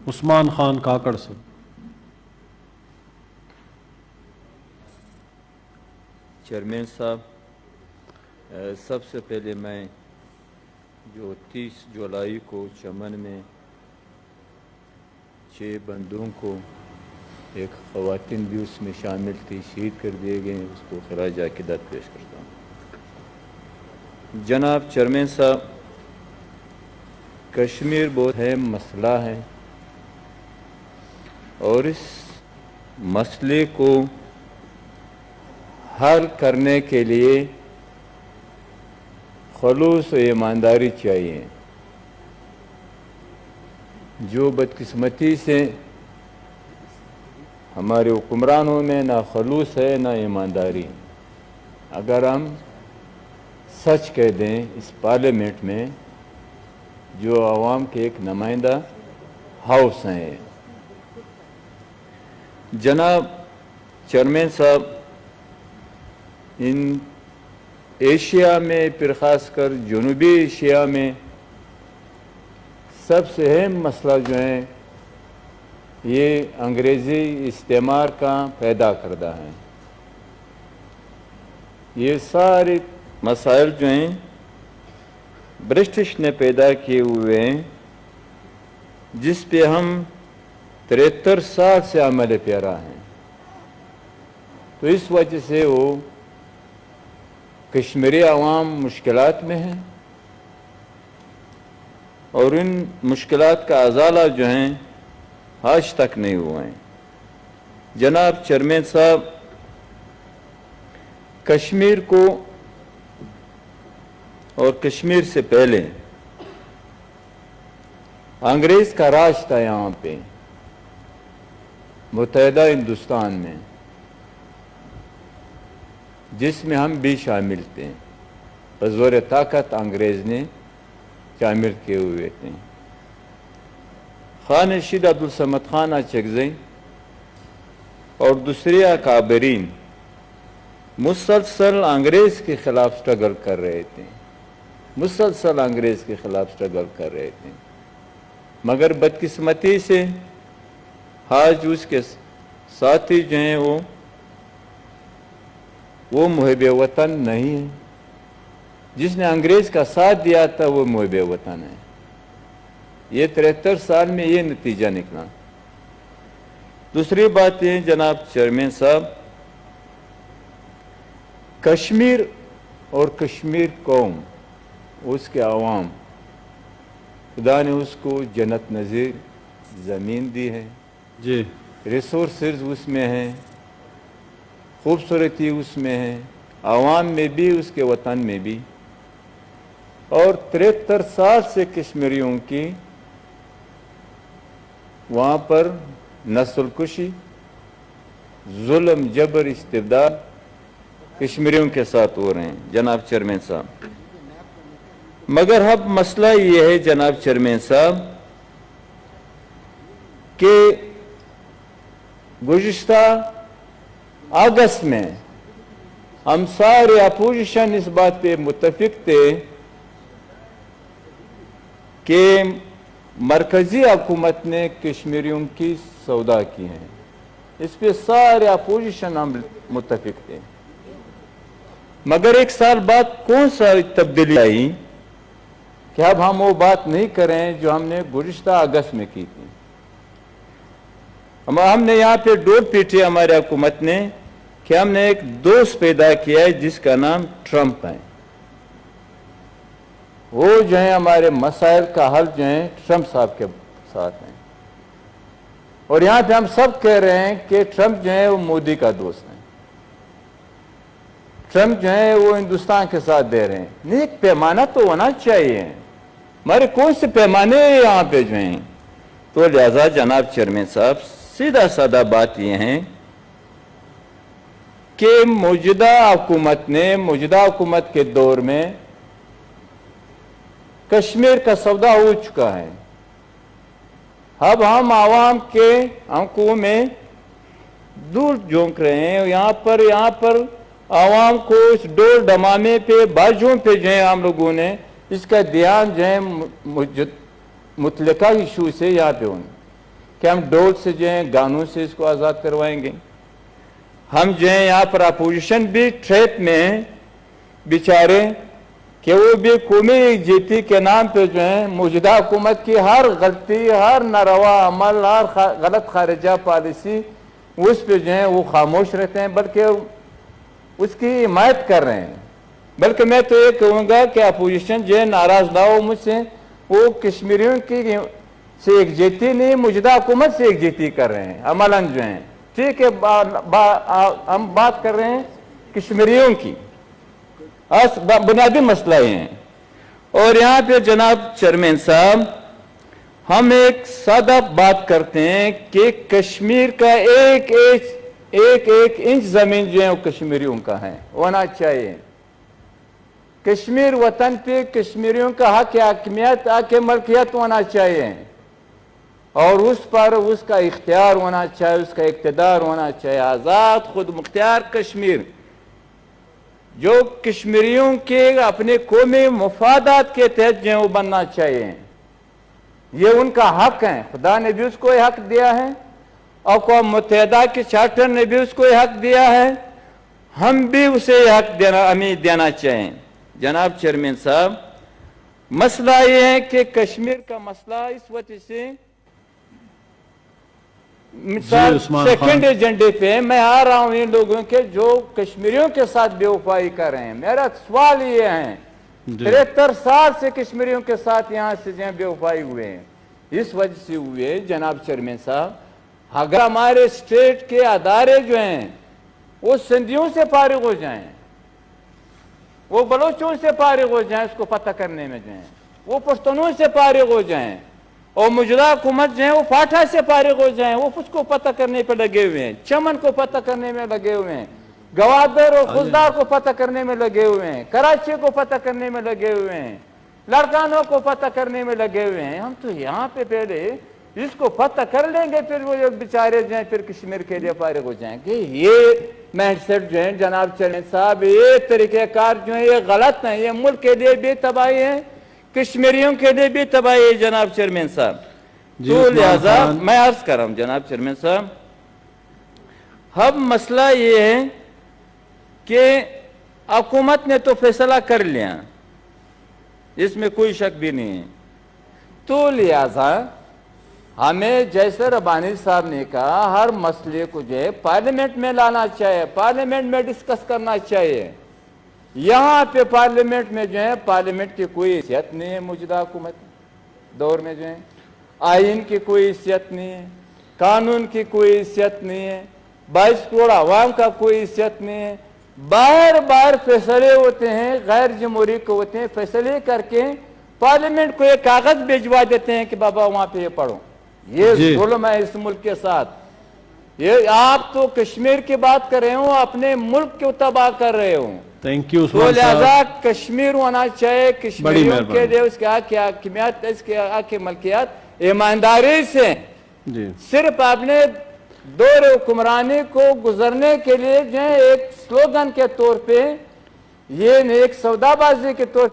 عثمان خان کاکڑ سے۔ چیئرمین صاحب، سب سے پہلے میں جو 30 جولائی کو چمن میں 6 بندوں کو، ایک خواتین بھی اس میں شامل تھی، شہید کر دیے گئے، اس کو خراج عقیدت پیش کرتا ہوں۔ جناب چیئرمین صاحب، کشمیر بہت اہم مسئلہ ہے اور اس مسئلے کو حل کرنے کے لیے خلوص و ایمانداری چاہیے۔ جو بدقسمتی سے ہمارے حکمرانوں میں نہ خلوص ہے نہ ایمانداری، اگر ہم سچ کہہ دیں اس پارلیمنٹ میں جو عوام کے ایک نمائندہ ہاؤس ہیں۔ جناب چیئرمین صاحب، ان ایشیا میں، پھر خاص کر جنوبی ایشیا میں سب سے اہم مسئلہ جو ہے یہ انگریزی استعمار کا پیدا کردہ ہے۔ یہ سارے مسائل جو ہیں برٹش نے پیدا کیے ہوئے ہیں، جس پہ ہم 73 سال سے عمل پیرا ہیں۔ تو اس وجہ سے وہ کشمیری عوام مشکلات میں ہیں اور ان مشکلات کا ازالہ جو ہیں آج تک نہیں ہوا ہے۔ جناب چیئرمین صاحب، کشمیر کو اور کشمیر سے پہلے انگریز کا راج تھا یہاں پہ متحدہ ہندوستان میں، جس میں ہم بھی شامل تھے۔ بزور طاقت انگریز نے شامل کیے ہوئے تھے۔ خان رشید عبدالصمد خان اچکزئی اور دوسرے اکابرین مسلسل انگریز کے خلاف سٹرگل کر رہے تھے، مسلسل انگریز کے خلاف سٹرگل کر رہے تھے، مگر بدقسمتی سے آج اس کے ساتھی جو ہیں وہ محب وطن نہیں ہے۔ جس نے انگریز کا ساتھ دیا تھا وہ محب وطن ہے۔ یہ 73 سال میں یہ نتیجہ نکلا۔ دوسری بات یہ جناب چیئرمین صاحب، کشمیر اور کشمیر قوم، اس کے عوام، خدا نے اس کو جنت نظیر زمین دی ہے، جی، ریسورسز اس میں ہیں، خوبصورتی اس میں ہے، عوام میں بھی، اس کے وطن میں بھی، اور 73 سال سے کشمیریوں کی وہاں پر نسل کشی، ظلم، جبر، استبداد کشمیریوں کے ساتھ ہو رہے ہیں جناب چیئرمین صاحب۔ مگر اب مسئلہ یہ ہے جناب چیئرمین صاحب کہ گزشتہ اگست میں ہم سارے اپوزیشن اس بات پہ متفق تھے کہ مرکزی حکومت نے کشمیریوں کی سودا کی ہے۔ اس پہ سارے اپوزیشن ہم متفق تھے، مگر ایک سال بعد کون سا تبدیلی آئی کہ اب ہم وہ بات نہیں کریں جو ہم نے گزشتہ اگست میں کی تھی۔ ہم نے یہاں پہ ڈور پیٹی ہماری حکومت نے کہ ہم نے ایک دوست پیدا کیا ہے جس کا نام ٹرمپ ہے۔ وہ جو ہیں ہمارے مسائل کا حل جو ہیں ٹرمپ صاحب کے ساتھ ہیں، اور یہاں پہ ہم سب کہہ رہے ہیں کہ ٹرمپ جو ہے وہ مودی کا دوست ہے، ٹرمپ جو ہے وہ ہندوستان کے ساتھ دے رہے ہیں۔ نہیں، ایک پیمانہ تو ہونا چاہیے، ہمارے کون سے پیمانے یہاں پہ جو ہیں؟ تو لہذا جناب چیئرمین صاحب، سیدھا سادہ بات یہ ہے کہ موجودہ حکومت کے دور میں کشمیر کا سودا ہو چکا ہے۔ اب ہم عوام کے آنکھوں میں دور جھونک رہے ہیں، یہاں پر عوام کو اس ڈول ڈمامے پہ، باجوں پہ جو ہے ہم لوگوں نے اس کا دھیان جو ہے متعلقہ ایشو سے یہاں پہ ہونا۔ कि हम डोल से जो है गानों से इसको आज़ाद करवाएंगे। हम जो है यहाँ पर अपोजिशन भी ट्रैप में है बेचारे कि वो भी कौमी एकजुहती के नाम पे जो है मौजूदा हुकूमत की हर गलती, हर नारवा अमल, हर गलत खारिजा पॉलिसी उस पे जो है वो खामोश रहते हैं, बल्कि उसकी हिमायत कर रहे हैं। बल्कि मैं तो ये कहूँगा कि अपोजिशन जो है नाराज ना हो मुझसे, वो कश्मीरियों की से एकजुहती नहीं, मौजूदा हुकूमत से एकजुहती कर रहे हैं अमलन जो है। ठीक है, हम बात कर रहे हैं कश्मीरियों की, बुनियादी मसला ये है। और यहाँ पे जनाब चेयरमैन साहब, हम एक सादा बात करते हैं कि कश्मीर का एक एक इंच जमीन जो है वो कश्मीरियों का है, होना चाहिए। कश्मीर वतन पे कश्मीरियों का हक हाकिमियत, हक मलकियत होना चाहिए और उस पर उसका इख्तियार होना चाहिए, उसका इक़्तिदार होना चाहिए। आज़ाद खुद मुख्तियार कश्मीर जो कश्मीरियों के अपने कौमी मफादात के तहत जो है वो बनना चाहिए, ये उनका हक है। खुदा ने भी उसको ये हक दिया है, अक़वाम मुत्तहिदा के चार्टर ने भी उसको ये हक दिया है, हम भी उसे ये हक देना चाहिए। जनाब चेयरमैन साहब, मसला ये है कि कश्मीर का मसला इस वजह से मिसाल सेकंड एजेंडे पे मैं आ रहा हूं इन लोगों के जो कश्मीरियों के साथ बेवफाई कर रहे हैं। मेरा सवाल ये है, 73 साल से कश्मीरियों के साथ यहाँ से बेवफाई हुए हैं, इस वजह से हुए जनाब चेयरमैन साहब। अगर हमारे स्टेट के अदारे जो हैं वो सिंधियों से फारिग हो जाएं, वो बलोचों से फारिग हो जाएं, उसको पता करने में जो है वो पश्तूनों से फारिग हो जाएं, और मौजूदा हुकूमत जो है वो फाटा से फारिग हो जाएं, वो उसको पता करने पर लगे हुए हैं, चमन को पता करने में लगे हुए हैं, गवादर और खुजदार को पता करने में लगे हुए हैं, कराची को पता करने में लगे हुए हैं, लड़कानों को पता करने में लगे हुए हैं। हम तो यहाँ पे पहले इसको पता कर लेंगे, फिर वो बेचारे जो है फिर कश्मीर के लिए फारिग हो जाएंगे। ये माइंडसेट जो है जनाब चेयरमैन साहब, ये तरीक़ेकार जो है ये गलत है, ये मुल्क के लिए भी तबाही है, कश्मीरियों के लिए भी तबाही है जनाब चेयरमैन साहब। तो लिहाजा मैं अर्ज कर रहा हूं जनाब चेयरमैन साहब, अब मसला ये है कि हुकूमत ने तो फैसला कर लिया, इसमें कोई शक भी नहीं है। तो लिहाजा हमें जैसे रब्बानी साहब ने कहा, हर मसले को जो है पार्लियामेंट में लाना चाहिए, पार्लियामेंट में डिस्कस करना चाहिए। यहाँ पे पार्लियामेंट में जो है पार्लियामेंट की कोई हैसियत नहीं है, मौजूदा हुकूमत दौर में जो है आइन की कोई हैसियत नहीं है, कानून की कोई हैसियत नहीं है, 22 करोड़ आवाम का कोई हैसियत नहीं है। बार बार फैसले होते हैं, गैर जमहूरी को होते हैं, फैसले करके पार्लियामेंट को एक कागज भिजवा देते हैं कि बाबा वहां पे ये पढ़ो। ये जुल्म है इस मुल्क के साथ। ये आप तो कश्मीर की बात कर रहे हो, अपने मुल्क को तबाह कर रहे हो। Thank you. तो लिहाजा कश्मीर होना चाहिए, कश्मीरियों के लिए उसके हक हाकिमियत, इसके हक मलकियत ईमानदारी से सिर्फ आपने दौर हुक्मरानी को गुजरने के लिए जो है एक स्लोगन के तौर पे, ये एक सौदाबाजी के तौर